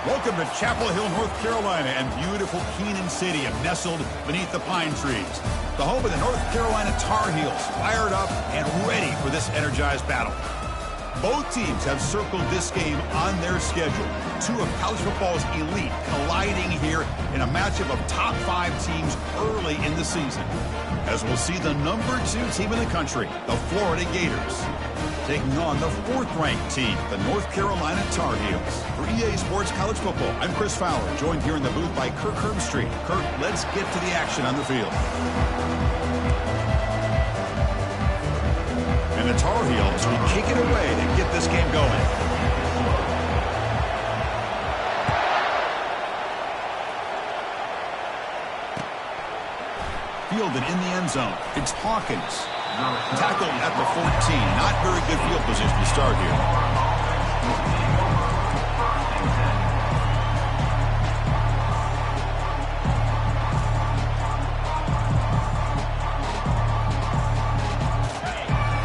Welcome to Chapel Hill, North Carolina, and beautiful Keenan Stadium, nestled beneath the pine trees. The home of the North Carolina Tar Heels, fired up and ready for this energized battle. Both teams have circled this game on their schedule. Two of college football's elite colliding here in a matchup of top 5 teams early in the season. As we'll see the number 2 team in the country, the Florida Gators, taking on the 4th-ranked team, the North Carolina Tar Heels. For EA Sports College Football, I'm Chris Fowler, joined here in the booth by Kirk Herbstreit. Kirk, let's get to the action on the field. And the Tar Heels will kick it away to get this game going. Fielded in the end zone. It's Hawkins. Tackled at the 14. Not very good field position to start here.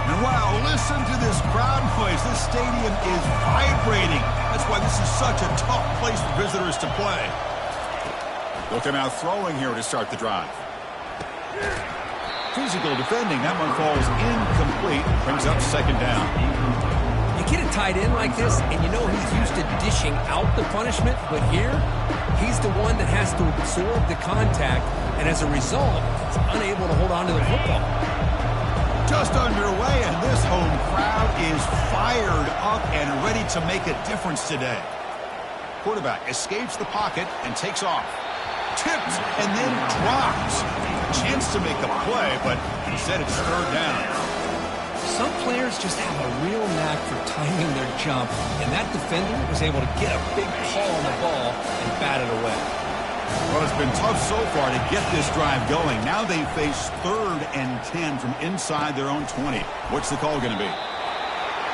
And wow, listen to this crowd noise. This stadium is vibrating. That's why this is such a tough place for visitors to play. Looking out throwing here to start the drive. Physical defending. That one falls incomplete. Brings up 2nd down. You get a tight end like this, and you know he's used to dishing out the punishment, but here, he's the one that has to absorb the contact, and as a result, he's unable to hold on to the football. Just underway, and this home crowd is fired up and ready to make a difference today. Quarterback escapes the pocket and takes off. Tipped and then drops. Chance to make a play, but instead it's 3rd down. Some players just have a real knack for timing their jump, and that defender was able to get a big paw on the ball and bat it away. Well, it's been tough so far to get this drive going. Now they face 3rd and 10 from inside their own 20. What's the call going to be?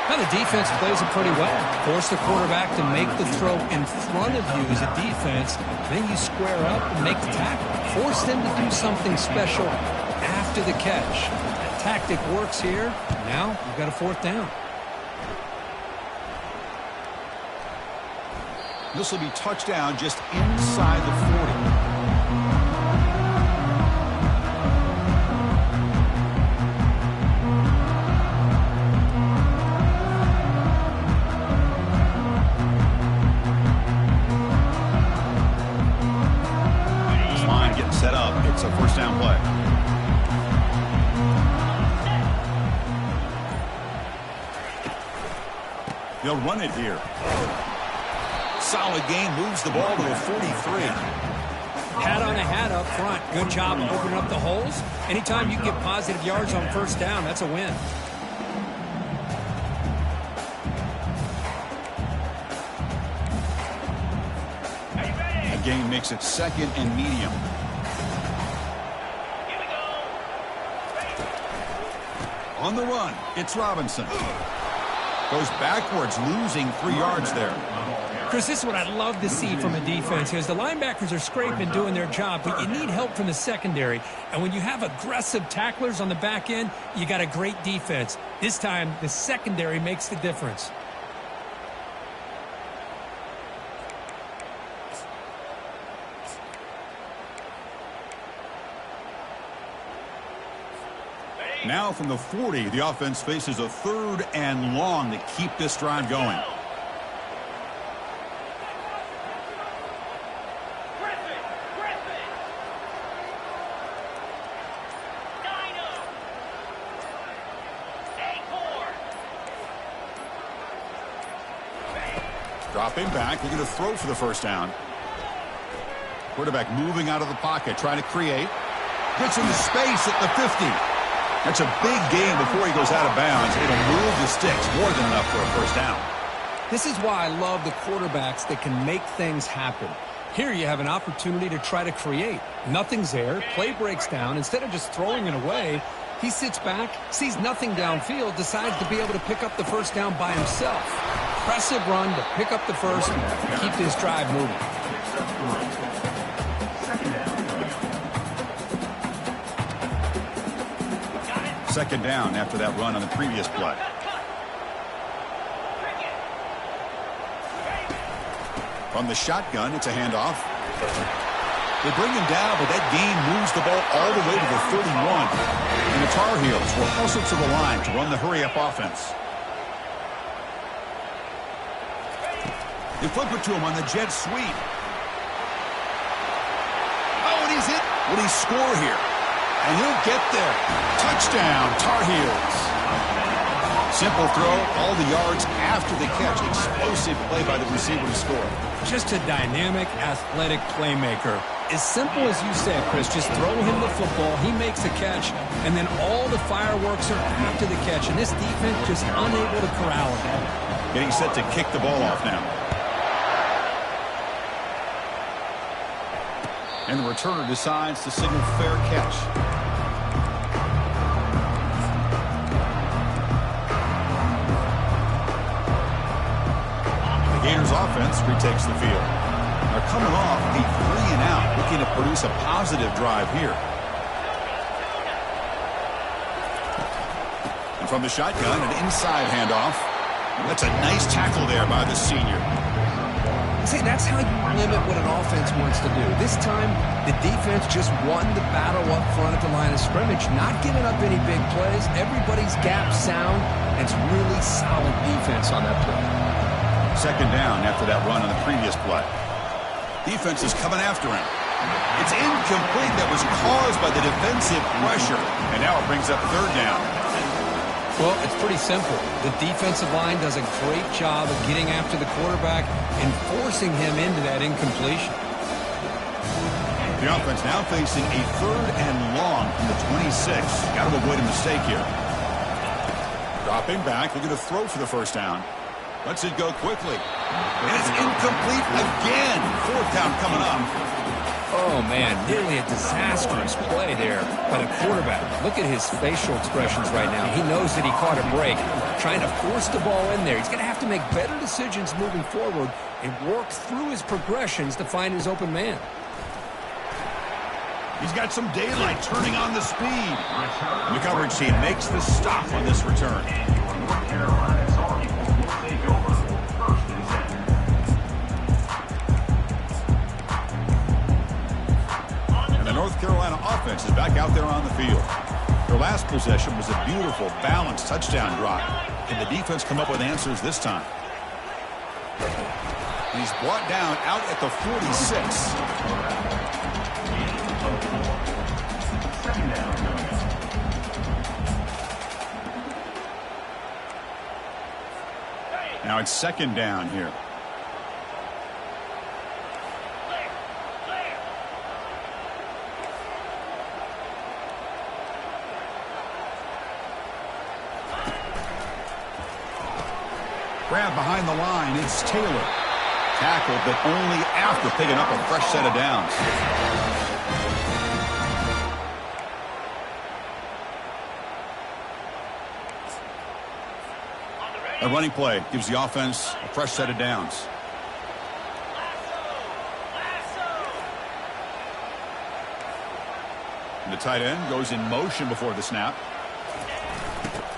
Now the defense plays it pretty well. Force the quarterback to make the throw in front of you as a defense. Then you square up and make the tackle. Force them to do something special after the catch. That tactic works here. Now you've got a 4th down. This will be touchdown just inside the 40. Set up. It's a 1st down play. They'll run it here. Solid gain, moves the ball to a 43. Hat on a hat up front. Good job opening up the holes. Anytime you get positive yards on 1st down, that's a win. The gain makes it 2nd and medium. On the run, it's Robinson. Goes backwards, losing 3 yards there. Chris, this is what I'd love to see from a defense here. As the linebackers are scraping, doing their job, but you need help from the secondary. And when you have aggressive tacklers on the back end, you got a great defense. This time, the secondary makes the difference. Now from the 40, the offense faces a 3rd and long to keep this drive going. Dropping back, looking to throw for the 1st down. Quarterback moving out of the pocket, trying to create. Gets into space at the 50. That's a big gain before he goes out of bounds. It'll move the sticks more than enough for a 1st down. This is why I love the quarterbacks that can make things happen. Here you have an opportunity to try to create. Nothing's there. Play breaks down. Instead of just throwing it away, he sits back, sees nothing downfield, decides to be able to pick up the 1st down by himself. Impressive run to pick up the 1st and keep this drive moving. 2nd down after that run on the previous play. From the shotgun, it's a handoff. They bring him down, but that gain moves the ball all the way to the 31. And the Tar Heels will hustle to the line to run the hurry-up offense. They flip it to him on the jet sweep. Oh, and he's hit. Will he score here? And he'll get there. Touchdown, Tar Heels. Simple throw, all the yards after the catch. Explosive play by the receiver to score. Just a dynamic, athletic playmaker. As simple as you said, Chris, just throw him the football, he makes a catch, and then all the fireworks are after the catch. And this defense just unable to corral him. Getting set to kick the ball off now. And the returner decides to signal fair catch. The Gators offense retakes the field. They're coming off a 3-and-out, looking to produce a positive drive here. And from the shotgun, an inside handoff. That's a nice tackle there by the senior. See, that's how you limit what an offense wants to do. This time, the defense just won the battle up front at the line of scrimmage, not giving up any big plays. Everybody's gap sound, and it's really solid defense on that play. Second down after that run on the previous play. Defense is coming after him. It's incomplete. That was caused by the defensive pressure, and now it brings up third down. Well, it's pretty simple. The defensive line does a great job of getting after the quarterback and forcing him into that incompletion. The offense now facing a 3rd and long from the 26. Got to avoid a mistake here. Dropping back, looking to throw for the first down. Lets it go quickly. And it's incomplete again. 4th down coming up. Oh, man, nearly a disastrous play there by the quarterback. Look at his facial expressions right now. He knows that he caught a break, trying to force the ball in there. He's going to have to make better decisions moving forward and work through his progressions to find his open man. He's got some daylight turning on the speed. And the coverage team makes the stop on this return. North Carolina offense is back out there on the field. Their last possession was a beautiful, balanced touchdown drive. Can the defense come up with answers this time? He's brought down out at the 46. Now it's 2nd down here. Grab behind the line, it's Taylor. Tackled, but only after picking up a fresh set of downs. A running play gives the offense a fresh set of downs. And the tight end goes in motion before the snap.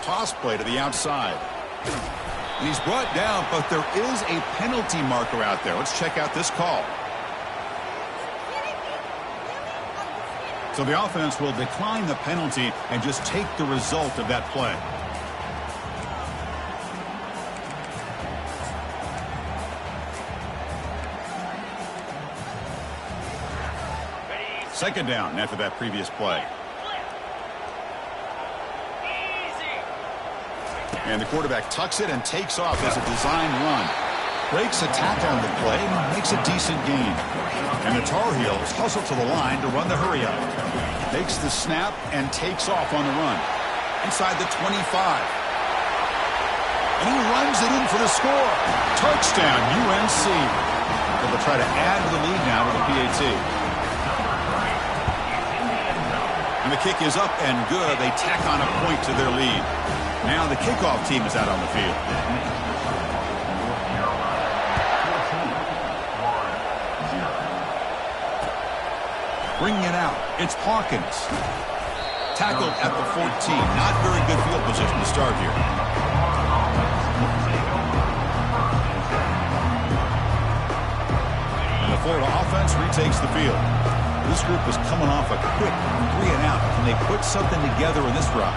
Toss play to the outside. And he's brought down, but there is a penalty marker out there. Let's check out this call. So the offense will decline the penalty and just take the result of that play. Second down after that previous play. And the quarterback tucks it and takes off as a design run. Breaks a tackle on the play and makes a decent gain. And the Tar Heels hustle to the line to run the hurry-up. Takes the snap and takes off on the run. Inside the 25. And he runs it in for the score. Touchdown, UNC. They'll try to add to the lead now with a PAT. And the kick is up and good. They tack on a point to their lead. Now the kickoff team is out on the field. Bringing it out, it's Hawkins. Tackled at the 14. Not very good field position to start here. Florida offense retakes the field. This group was coming off a quick 3-and-out. Can they put something together in this drive?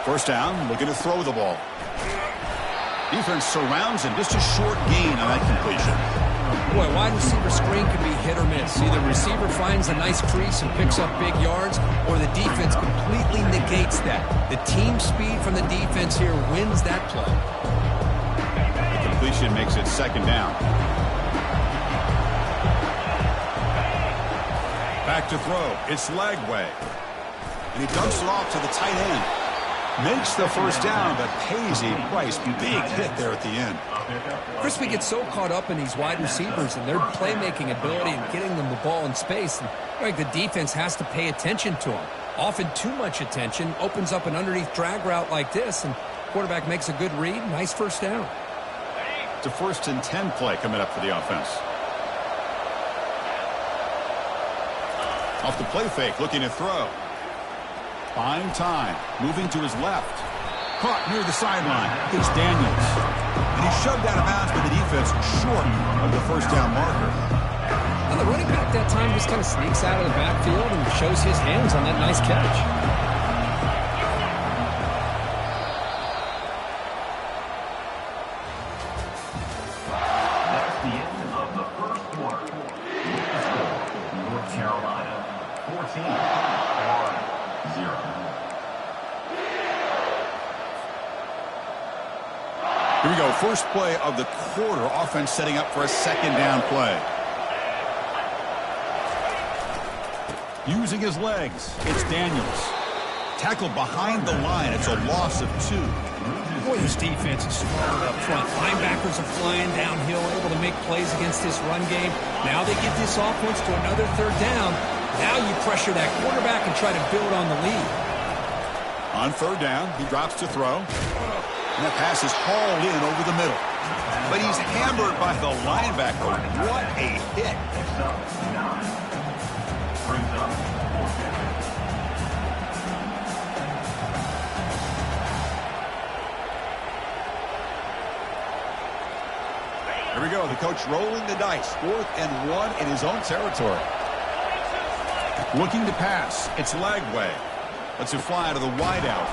First down, looking to throw the ball. Defense surrounds him. Just a short gain on that completion. Boy, wide receiver screen can be hit or miss. Either receiver finds a nice crease and picks up big yards, or the defense completely negates that. The team speed from the defense here wins that play. The completion makes it second down. Back to throw. It's Lagway. And he dumps it off to the tight end. Makes the first down, but pays a price. Big hit there at the end. Chris, we get so caught up in these wide receivers and their playmaking ability and getting them the ball in space. And like the defense has to pay attention to them. Often too much attention opens up an underneath drag route like this, and quarterback makes a good read. Nice first down. It's a 1st and 10 play coming up for the offense. Off the play fake, looking to throw. Buying time, moving to his left. Caught near the sideline. It's Daniels. And he's shoved out of bounds by the defense short of the first down marker. And the running back that time just kind of sneaks out of the backfield and shows his hands on that nice catch. That's the end of the first quarter. North Carolina 14. 0. Here we go. First play of the quarter. Offense setting up for a second down play. Using his legs. It's Daniels. Tackled behind the line. It's a loss of 2. Boy, this defense is strong up front. Linebackers are flying downhill, able to make plays against this run game. Now they get this offense to another third down. Now you pressure that quarterback and try to build on the lead. On third down, he drops to throw. And that pass is hauled in over the middle. But he's hammered by the linebacker. What a hit. Here we go. The coach rolling the dice. 4th and 1 in his own territory. Looking to pass. It's Lagway. Lets it fly out of the wideout.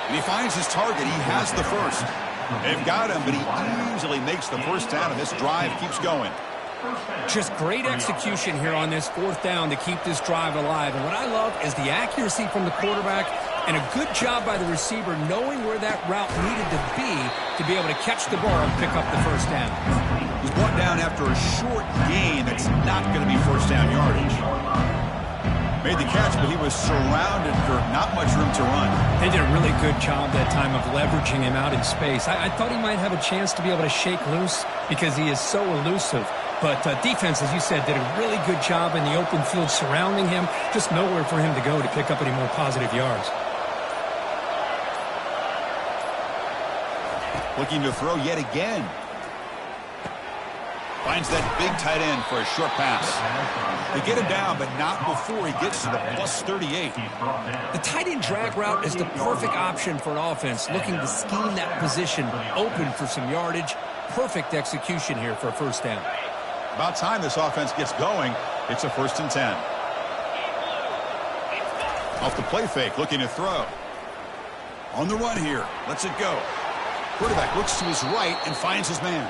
And he finds his target. He has the first. They've got him, but he easily makes the first down, and this drive keeps going. Just great execution here on this 4th down to keep this drive alive. And what I love is the accuracy from the quarterback and a good job by the receiver knowing where that route needed to be able to catch the ball and pick up the first down. He's brought down after a short gain that's not going to be first down yardage. Made the catch, but he was surrounded for not much room to run. They did a really good job that time of leveraging him out in space. I thought he might have a chance to be able to shake loose because he is so elusive. But defense, as you said, did a really good job in the open field surrounding him. Just nowhere for him to go to pick up any more positive yards. Looking to throw yet again. Finds that big tight end for a short pass. They get him down, but not before he gets to the plus 38. The tight end drag route is the perfect option for an offense looking to scheme that position open for some yardage. Perfect execution here for a first down. About time this offense gets going. It's a 1st and 10. Off the play fake, looking to throw. On the run here. Lets it go. Quarterback looks to his right and finds his man.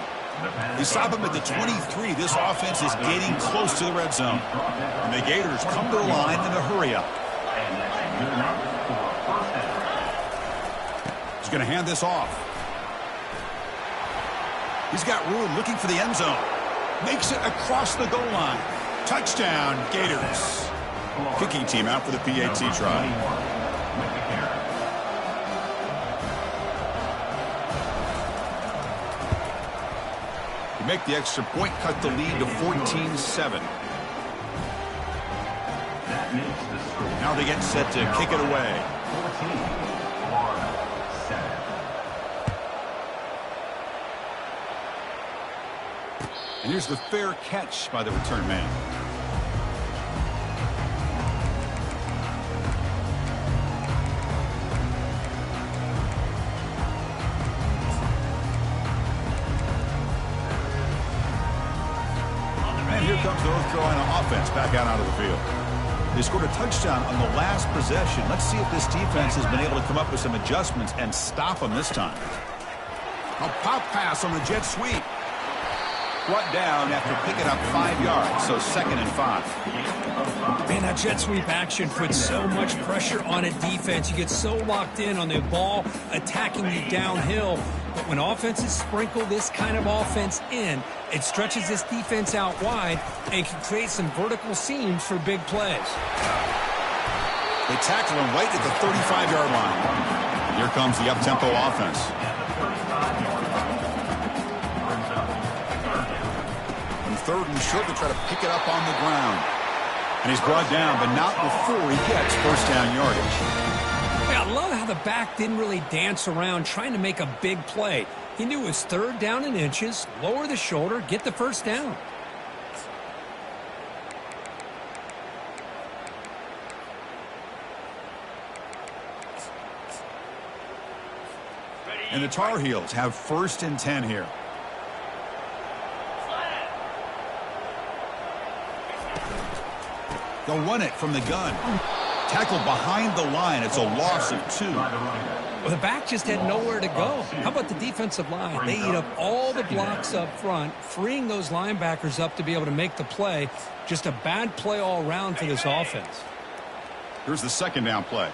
They stop him at the 23. This offense is getting close to the red zone. And the Gators come to the line in a hurry up. He's going to hand this off. He's got room looking for the end zone. Makes it across the goal line. Touchdown, Gators. Kicking team out for the PAT try. Make the extra point, cut the lead to 14-7. Now they get set to kick it away. And here's the fair catch by the return man. here comes the North Carolina offense back out onto the field. They scored a touchdown on the last possession. Let's see if this defense has been able to come up with some adjustments and stop them this time. A pop pass on the jet sweep. Brought down after picking up 5 yards, so 2nd and 5. Man, that jet sweep action puts so much pressure on a defense. You get so locked in on the ball attacking you downhill. But when offenses sprinkle this kind of offense in, it stretches this defense out wide and can create some vertical seams for big plays. They tackle him right at the 35-yard line. Here comes the up-tempo offense. On 3rd and short, they try to pick it up on the ground. And he's brought down, but not before he gets first down yardage. I love how the back didn't really dance around trying to make a big play. He knew it was 3rd down in inches, lower the shoulder, get the first down. And the Tar Heels have 1st and 10 here. They'll run it from the gun. Tackled behind the line. It's a loss of 2. Well, the back just had nowhere to go. How about the defensive line? They eat up all the blocks up front, freeing those linebackers up to be able to make the play. Just a bad play all around for this offense. Here's the 2nd down play.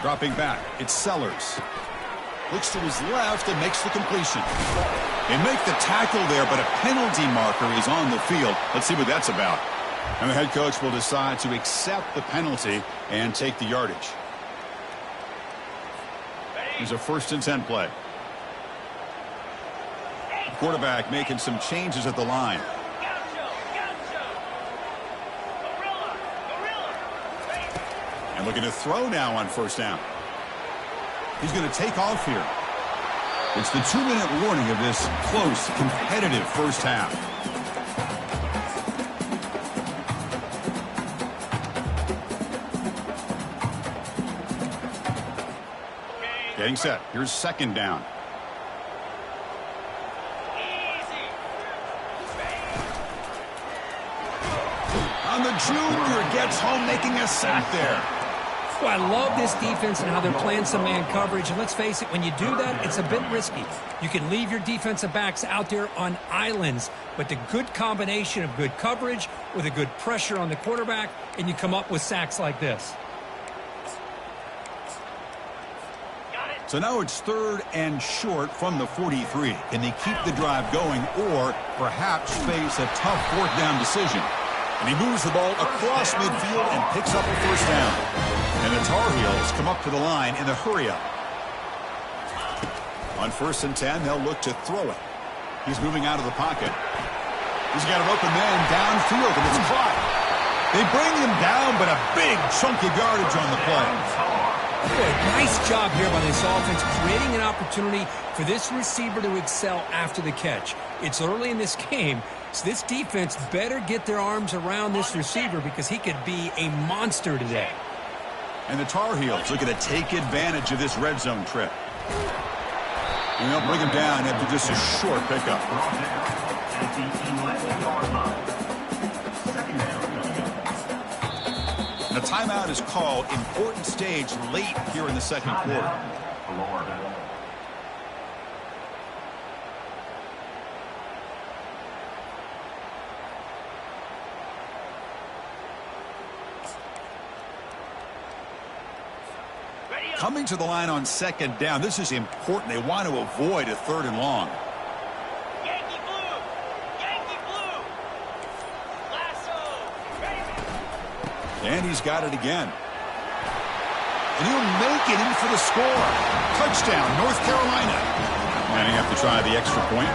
Dropping back, it's Sellers. Looks to his left and makes the completion. They make the tackle there, but a penalty marker is on the field. Let's see what that's about. And the head coach will decide to accept the penalty and take the yardage. Here's a 1st and 10 play. The quarterback making some changes at the line. And looking to throw now on 1st down. He's going to take off here. It's the 2-minute warning of this close, competitive first half. Getting set. Here's 2nd down. And the junior gets home, making a sack there. Well, I love this defense and how they're playing some man coverage. And let's face it, when you do that, it's a bit risky. You can leave your defensive backs out there on islands, but the good combination of good coverage with a good pressure on the quarterback, and you come up with sacks like this. So now it's 3rd and short from the 43. Can they keep the drive going or perhaps face a tough 4th down decision? And he moves the ball across midfield and picks up a first down. And the Tar Heels come up to the line in the hurry-up. On 1st and 10, they'll look to throw it. He's moving out of the pocket. He's got an open man downfield, and it's caught. They bring him down, but a big chunk of yardage on the play. Boy, nice job here by this offense, creating an opportunity for this receiver to excel after the catch. It's early in this game, so this defense better get their arms around this receiver because he could be a monster today. And the Tar Heels looking to take advantage of this red zone trip. And they'll bring him down after just a short pickup. And a timeout is called. Important stage late here in the 2nd quarter. Coming to the line on 2nd down. This is important. They want to avoid a 3rd and long. Yankee blue! Yankee blue! Lasso! And he's got it again. And he'll make it in for the score. Touchdown, North Carolina. And you have to try the extra point.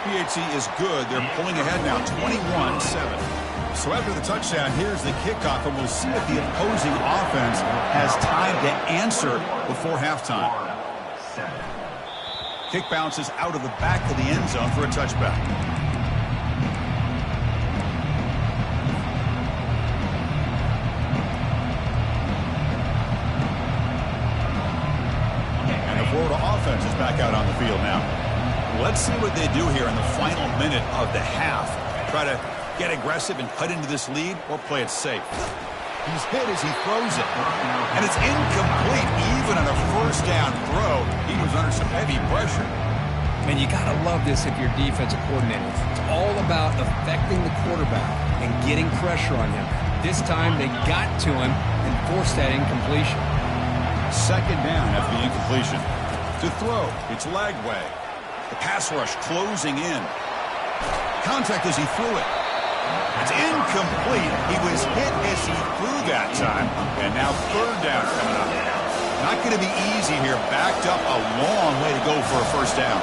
PHC is good. They're pulling ahead now, 21-7. So after the touchdown, here's the kickoff, and we'll see if the opposing offense has time to answer before halftime. Kick bounces out of the back of the end zone for a touchback. they do here in the final minute of the half? Try to get aggressive and cut into this lead, or play it safe? He's hit as he throws it. And it's incomplete. Even on a first down throw, he was under some heavy pressure. Man, you got to love this if you're defensive coordinator. It's all about affecting the quarterback and getting pressure on him. This time, they got to him and forced that incompletion. Second down after the incompletion. To throw, it's Lagway. The pass rush closing in. Contact as he threw it. It's incomplete. He was hit as he threw that time. And now third down coming up. Not going to be easy here. Backed up a long way to go for a first down.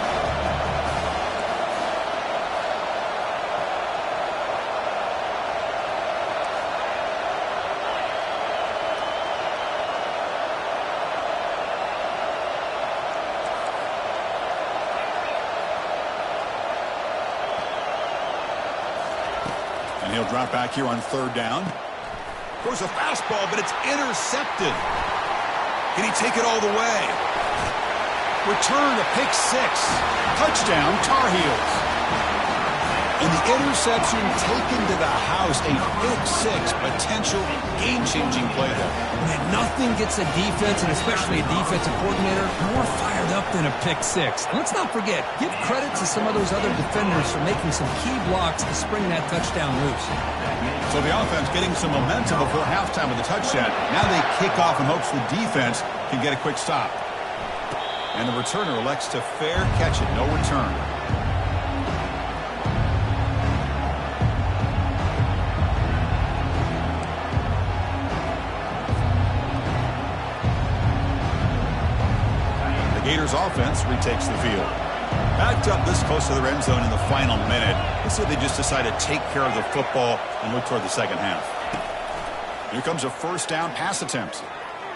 And he'll drop back here on third down. Throws a fastball, but it's intercepted. Can he take it all the way? Return to pick six. Touchdown, Tar Heels. And the interception taken to the house. A pick six, potential game-changing play there. Man, nothing gets a defense, and especially a defensive coordinator, more fired up than a pick six. And let's not forget, give credit to some of those other defenders for making some key blocks to spring that touchdown loose. So the offense getting some momentum before halftime with the touchdown. Now they kick off in hopes the defense can get a quick stop. And the returner elects to fair catch it, no return. Gators offense retakes the field. Backed up this close to the end zone in the final minute. Let's say they just decide to take care of the football and look toward the second half. Here comes a first down pass attempt.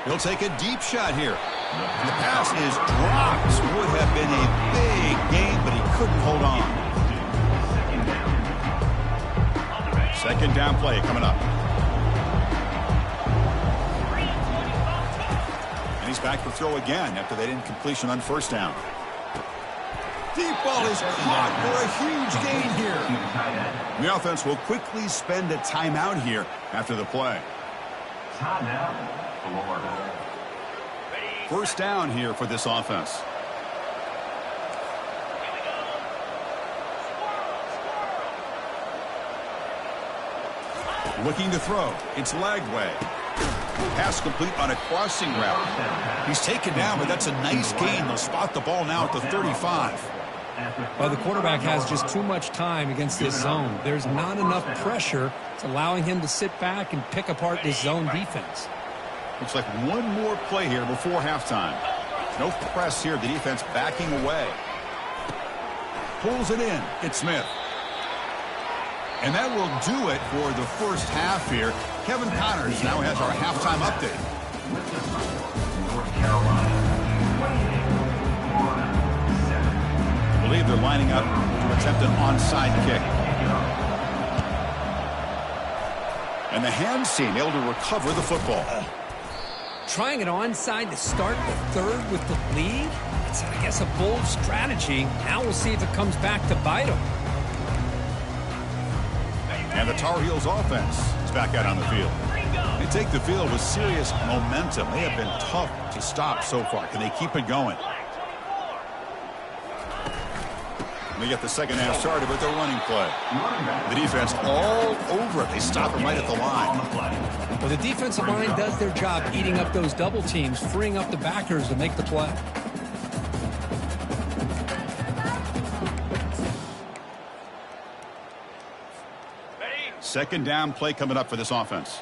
He'll take a deep shot here. And the pass is dropped. Would have been a big gain, but he couldn't hold on. Second down play coming up. He's back for throw again after that incompletion on first down. Deep ball is caught for a huge gain here. The offense will quickly spend a timeout here after the play. First down here for this offense. Looking to throw. It's Lagway. Pass complete on a crossing route. He's taken down, but that's a nice gain. They'll spot the ball now at the 35. Well, the quarterback has just too much time against this zone. There's not enough pressure. It's allowing him to sit back and pick apart this zone defense. Looks like one more play here before halftime. No press here. The defense backing away. Pulls it in. It's Smith. And that will do it for the first half here. Kevin Connors now has our halftime update. I believe they're lining up to attempt an onside kick. And the hands team able to recover the football. Trying it onside to start the third with the lead? It's, I guess, a bold strategy. Now we'll see if it comes back to bite them. And the Tar Heels offense is back out on the field. They take the field with serious momentum. They have been tough to stop so far. Can they keep it going? They get the second half started with their running play. The defense all over it. They stop him right at the line. Well, the defensive line does their job eating up those double teams, freeing up the backers to make the play. Second down play coming up for this offense.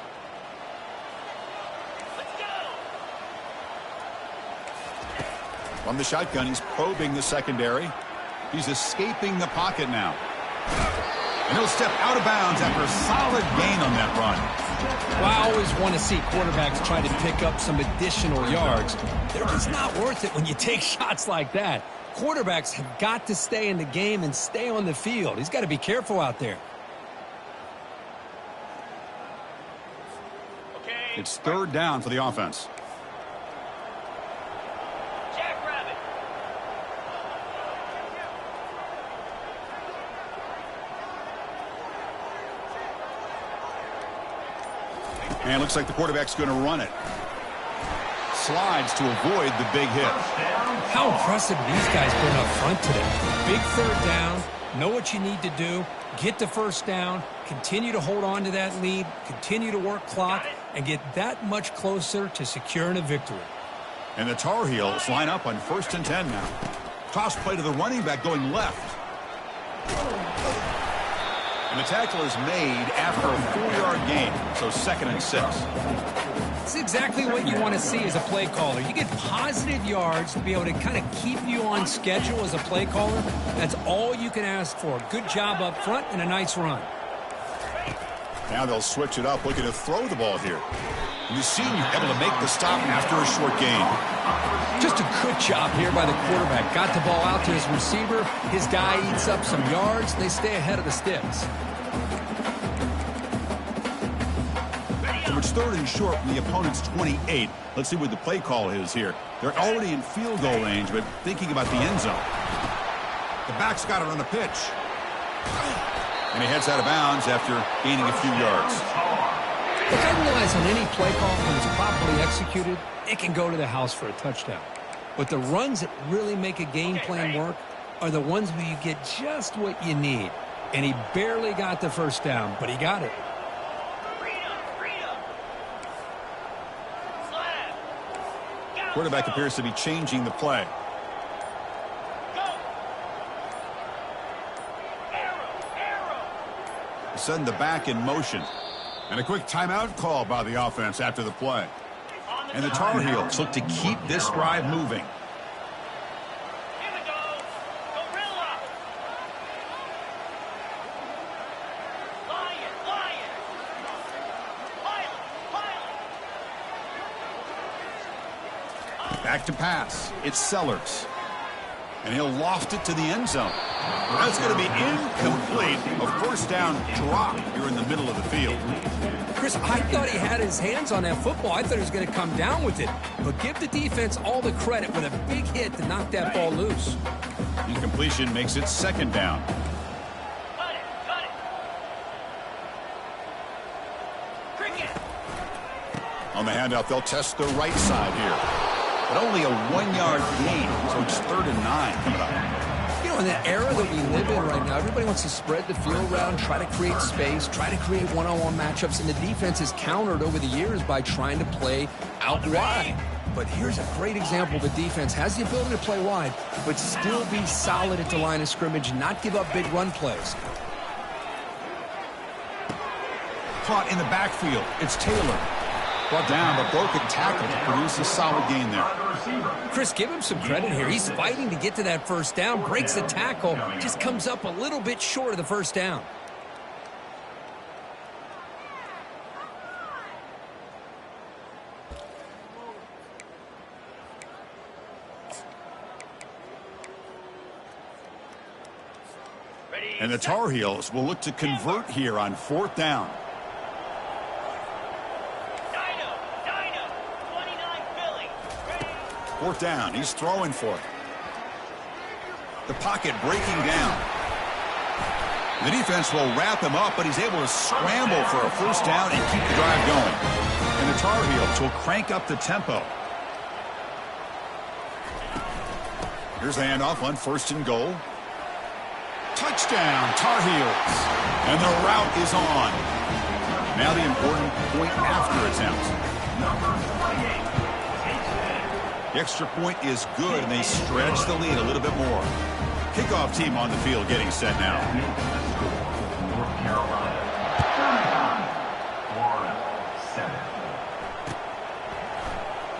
From the shotgun, he's probing the secondary. He's escaping the pocket now. And he'll step out of bounds after a solid gain on that run. Well, I always want to see quarterbacks try to pick up some additional yards. They're just not worth it when you take shots like that. Quarterbacks have got to stay in the game and stay on the field. He's got to be careful out there. It's third down for the offense. And looks like the quarterback's going to run it. Slides to avoid the big hit. How impressive these guys been up front today. Big third down, know what you need to do, get the first down, continue to hold on to that lead, continue to work clock, and get that much closer to securing a victory. And the Tar Heels line up on 1st and 10 now. Toss play to the running back going left. And the tackle is made after a 4-yard gain, so 2nd and 6. It's exactly what you want to see as a play caller. You get positive yards to be able to kind of keep you on schedule as a play caller. That's all you can ask for. Good job up front and a nice run. Now they'll switch it up, looking to throw the ball here. And the senior able to make the stop after a short gain. Just a good job here by the quarterback. Got the ball out to his receiver. His guy eats up some yards. They stay ahead of the sticks. So it's 3rd and short from the opponent's 28. Let's see what the play call is here. They're already in field goal range, but thinking about the end zone. The back's got it on the pitch. And he heads out of bounds after gaining a few yards. Look, I realize on any play call, when it's properly executed, it can go to the house for a touchdown. But the runs that really make a game plan work are the ones where you get just what you need. And he barely got the first down, but he got it. Quarterback appears to be changing the play. Send the back in motion. And a quick timeout call by the offense after the play. And the Tar Heels look to keep this drive moving. Here we go. Gorilla. Lion. Pilot. Back to pass. It's Sellers. And he'll loft it to the end zone. That's going to be incomplete. A first down drop here in the middle of the field. Chris, I thought he had his hands on that football. I thought he was going to come down with it. But give the defense all the credit with a big hit to knock that ball loose. Incompletion makes it 2nd down. Cut it. Cricket. On the handout, they'll test the right side here. But only a 1-yard gain, so it's 3rd and 9 coming up. You know, in the era that we live in right now, everybody wants to spread the field around, try to create space, try to create one-on-one matchups, and the defense is countered over the years by trying to play out wide. But here's a great example of a defense has the ability to play wide, but still be solid at the line of scrimmage, not give up big run plays. Caught in the backfield. It's Taylor. Brought down, but broken tackle to produce a solid gain there. Chris, give him some credit here. He's fighting to get to that first down, breaks the tackle, just comes up a little bit short of the first down. And the Tar Heels will look to convert here on 4th down. Dino. 29 Philly. Ready. 4th down. He's throwing for it. The pocket breaking down. The defense will wrap him up, but he's able to scramble for a first down and keep the drive going. And the Tar Heels will crank up the tempo. Here's the handoff on 1st and goal. Touchdown, Tar Heels. And the route is on. Now the important point after attempt. The extra point is good, and they stretch the lead a little bit more. Kickoff team on the field getting set now. North Carolina. Florida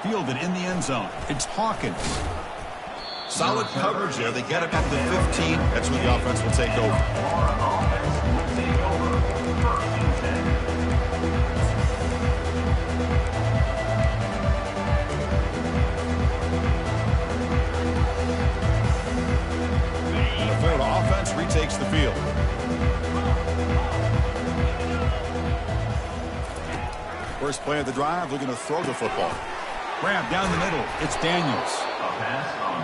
7. Fielded in the end zone. It's Hawkins. Solid coverage there. They get it up to 15. That's when the offense will take over. Florida offense will take over 1st and 10. And the Florida offense retakes the field. First play of the drive, looking to throw the football. Grab down the middle. It's Daniels.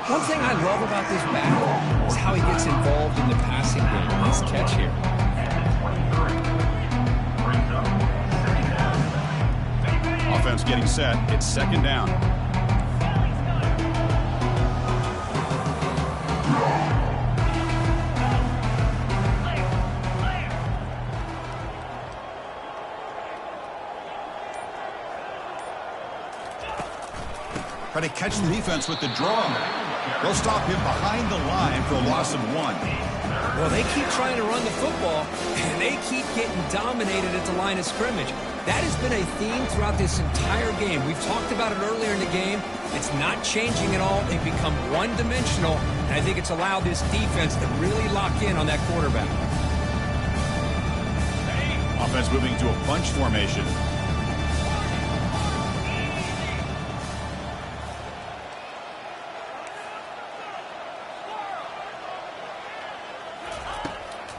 One thing I love about this back is how he gets involved in the passing game. Nice catch here. getting set. It's second down. Try to catch the defense with the draw. They'll stop him behind the line for a loss of 1. Well, they keep trying to run the football, and they keep getting dominated at the line of scrimmage. That has been a theme throughout this entire game. We've talked about it earlier in the game. It's not changing at all. They've become one-dimensional, and I think it's allowed this defense to really lock in on that quarterback. Offense moving to a bunch formation.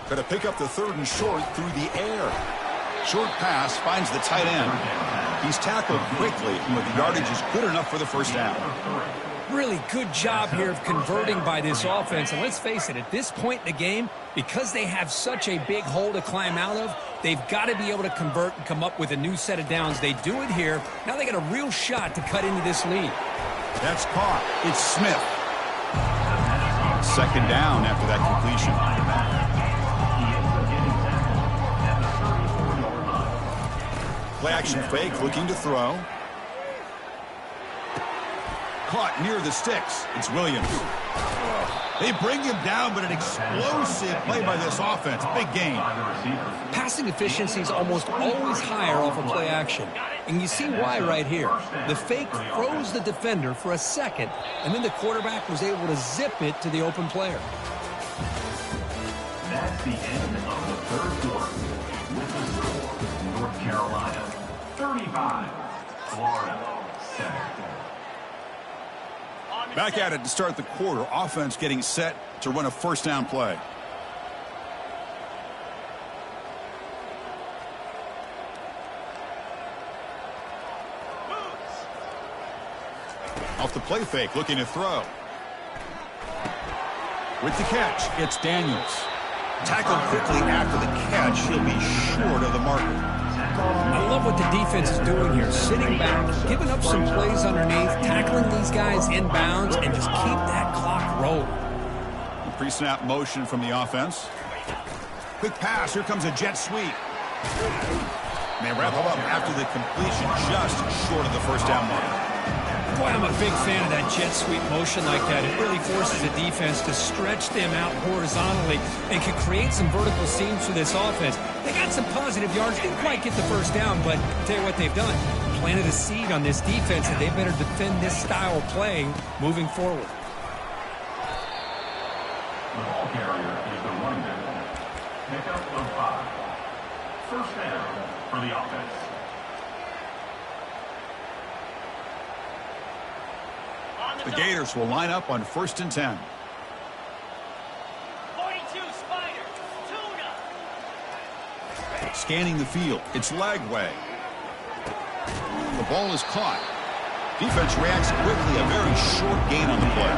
Going to pick up the 3rd and short through the air. Short pass finds the tight end. He's tackled quickly, but the yardage is good enough for the first down. Really good job here of converting by this offense. And let's face it, at this point in the game, because they have such a big hole to climb out of, they've got to be able to convert and come up with a new set of downs. They do it here. Now they got a real shot to cut into this lead. That's caught. It's Smith. Second down after that completion. Play action fake, looking to throw. Caught near the sticks. It's Williams. They bring him down, but an explosive play by this offense. Big gain. Passing efficiency is almost always higher off of play action. And you see why right here. The fake froze the defender for a second, and then the quarterback was able to zip it to the open player. That's the end of the 3rd quarter. With the score, North Carolina 35, Florida 7. Back at it to start the quarter. Offense getting set to run a first down play. Off the play fake, looking to throw. With the catch, it's Daniels. Tackled quickly after the catch. He'll be short of the marker. I love what the defense is doing here. Sitting back, giving up some plays underneath, tackling these guys in bounds, and just keep that clock rolling. The pre-snap motion from the offense. Quick pass. Here comes a jet sweep. And they wrap him up after the completion, just short of the first down mark. Boy, I'm a big fan of that jet sweep motion like that. It really forces the defense to stretch them out horizontally and can create some vertical seams for this offense. They got some positive yards, didn't quite get the first down, but I'll tell you what they've done. Planted a seed on this defense, and they better defend this style of play moving forward. The ball carrier is the running back. Pickup of 5. First down for the offense. The Gators will line up on 1st and 10. 42 Spider, tuna. Scanning the field. It's Lagway. The ball is caught. Defense reacts quickly. A very short gain on the play.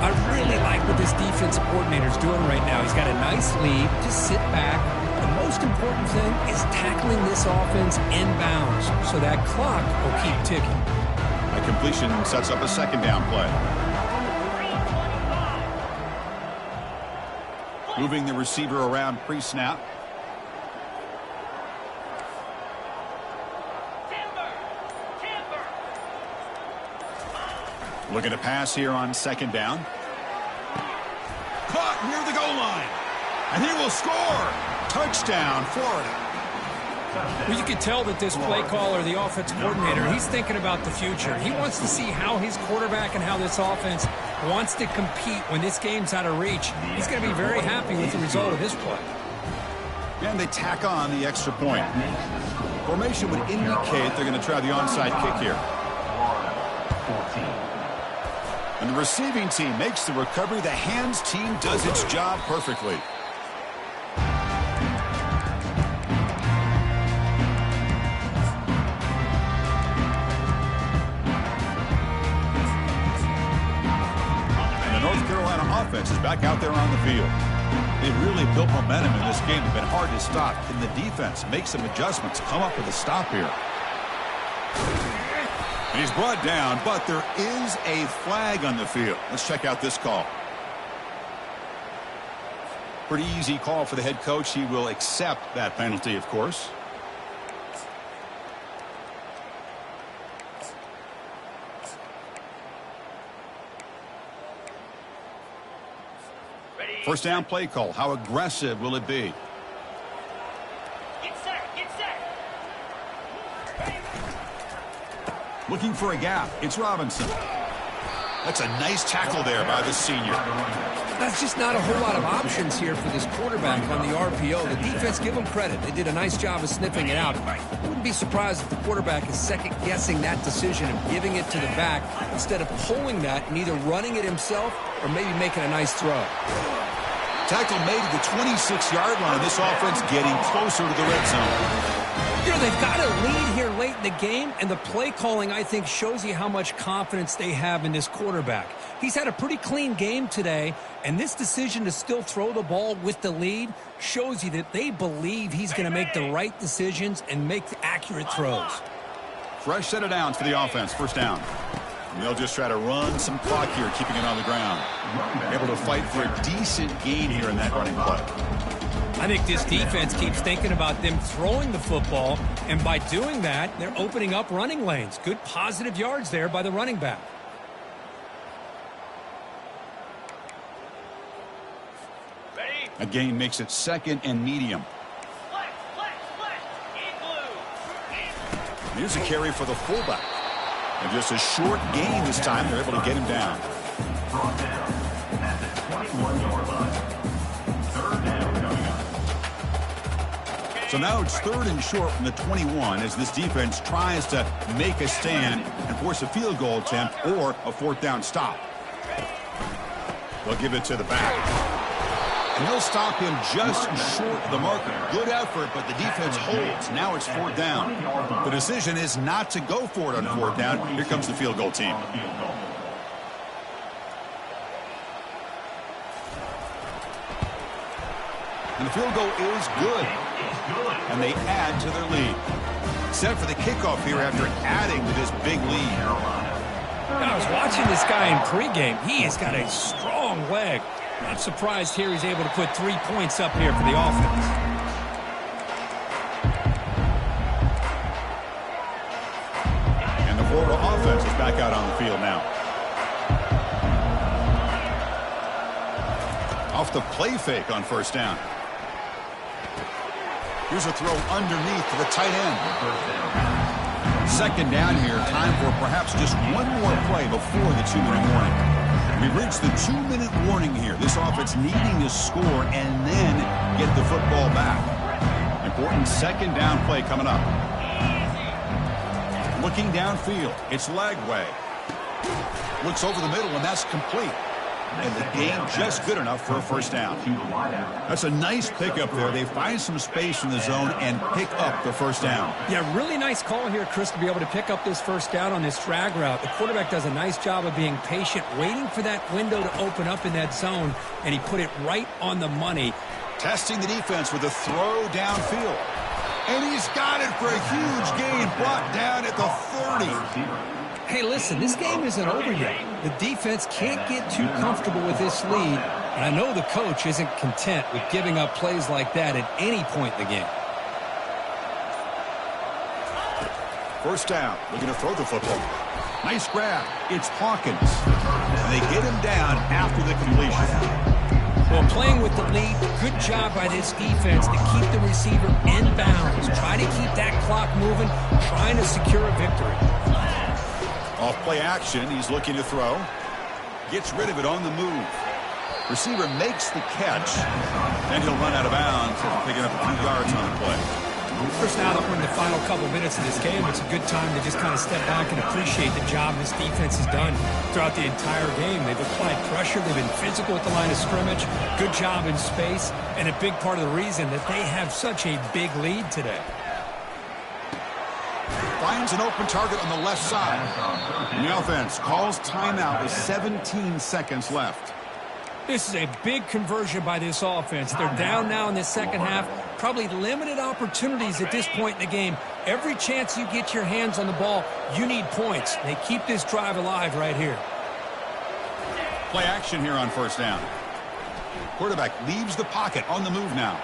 I really like what this defensive coordinator is doing right now. He's got a nice lead. Just sit back. The most important thing is tackling this offense in bounds so that clock will keep ticking. A completion sets up a second down play. Moving the receiver around pre-snap. Looking to pass here on second down. Caught near the goal line. And he will score. Touchdown, Florida. Well, you can tell that this play caller, the offensive coordinator, he's thinking about the future. He wants to see how his quarterback and how this offense wants to compete when this game's out of reach. He's going to be very happy with the result of this play. And they tack on the extra point. Formation would indicate they're going to try the onside kick here. And the receiving team makes the recovery. The hands team does its job perfectly. Offense is back out there on the field. They've really built momentum in this game. It's been hard to stop. Can the defense make some adjustments, come up with a stop here? And he's brought down, but there is a flag on the field. Let's check out this call. Pretty easy call for the head coach. He will accept that penalty, of course. First down play call. How aggressive will it be? Get set, get set. Looking for a gap. It's Robinson. That's a nice tackle there by the senior. That's just not a whole lot of options here for this quarterback on the RPO. The defense, give them credit. They did a nice job of sniffing it out. Wouldn't be surprised if the quarterback is second-guessing that decision and giving it to the back instead of pulling that and either running it himself or maybe making a nice throw. Tackle made at the 26-yard line. This offense getting closer to the red zone. You know, they've got a lead here late in the game, and the play calling, I think, shows you how much confidence they have in this quarterback. He's had a pretty clean game today, and this decision to still throw the ball with the lead shows you that they believe he's going to make the right decisions and make the accurate throws. Fresh set of downs for the offense. First down. And they'll just try to run some clock here, keeping it on the ground. Able to fight for a decent gain here in that running play. I think this defense keeps thinking about them throwing the football, and by doing that, they're opening up running lanes. Good positive yards there by the running back. Ready? A gain makes it second and medium. Flex, flex, flex. In blue. Here's a carry for the fullback. And just a short gain this time. They're able to get him down. Brought down at the 21-yard line. Third down coming up. So now it's third and short from the 21 as this defense tries to make a stand and force a field goal attempt or a fourth down stop. They'll give it to the back. And they'll stop him just short of the marker. Good effort, but the defense holds. Now it's fourth down. The decision is not to go for it on fourth down. Here comes the field goal team. And the field goal is good. And they add to their lead. Set for the kickoff here after adding to this big lead. I was watching this guy in pregame. He has got a strong leg. Not surprised here he's able to put 3 points up here for the offense. And the Florida offense is back out on the field now. Off the play fake on first down. Here's a throw underneath to the tight end. Second down here. Time for perhaps just one more play before the 2-minute warning. We've reached the 2-minute warning here. This offense needing to score and then get the football back. Important second down play coming up. Looking downfield. It's Lagway. Looks over the middle, and that's complete. And the gain just good enough for a first down. That's a nice pickup there. They find some space in the zone and pick up the first down. Yeah, really nice call here, Chris, to be able to pick up this first down on this drag route. The quarterback does a nice job of being patient, waiting for that window to open up in that zone, and he put it right on the money. Testing the defense with a throw downfield. And he's got it for a huge gain, brought down at the 30. Hey, listen, this game isn't over yet. The defense can't get too comfortable with this lead, and I know the coach isn't content with giving up plays like that at any point in the game. First down, looking to throw the football. Nice grab. It's Hawkins. And they get him down after the completion. Well, playing with the lead, good job by this defense to keep the receiver in bounds. Try to keep that clock moving, trying to secure a victory. Off play action, he's looking to throw. Gets rid of it on the move. Receiver makes the catch. Then he'll run out of bounds after picking up a few yards on the play. First, now that we're in the final couple minutes of this game, it's a good time to just kind of step back and appreciate the job this defense has done throughout the entire game. They've applied pressure. They've been physical at the line of scrimmage. Good job in space. And a big part of the reason that they have such a big lead today. Finds an open target on the left side. And the offense calls timeout with 17 seconds left. This is a big conversion by this offense. They're down now in the second half. Probably limited opportunities at this point in the game. Every chance you get your hands on the ball, you need points. They keep this drive alive right here. Play action here on first down. Quarterback leaves the pocket on the move now.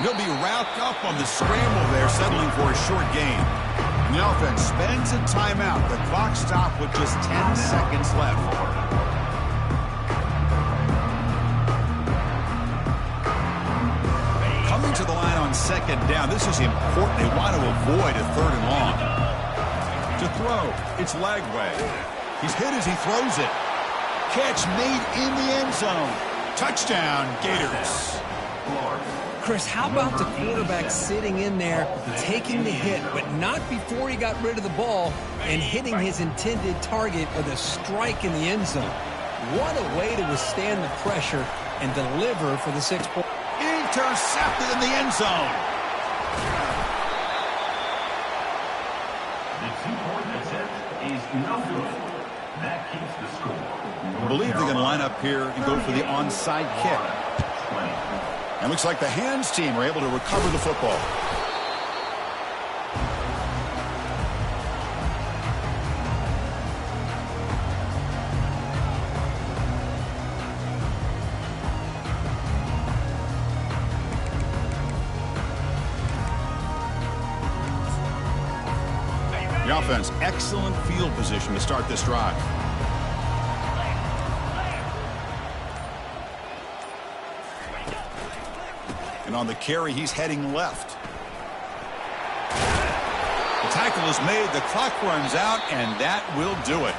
He'll be wrapped up on the scramble there, settling for a short gain. And the offense spends a timeout. The clock stopped with just 10 seconds left. Coming to the line on second down. This is important. They want to avoid a third and long. To throw, it's Lagway. He's hit as he throws it. Catch made in the end zone. Touchdown, Gators. Chris, how about the quarterback sitting in there, taking the hit, but not before he got rid of the ball and hitting his intended target with a strike in the end zone? What a way to withstand the pressure and deliver for the 6 point. Intercepted in the end zone. The 2-point attempt is no good. That keeps the score. I believe they're going to line up here and go for the onside kick. And looks like the hands team are able to recover the football. The offense, excellent field position to start this drive. And on the carry, he's heading left. The tackle is made, the clock runs out, and that will do it.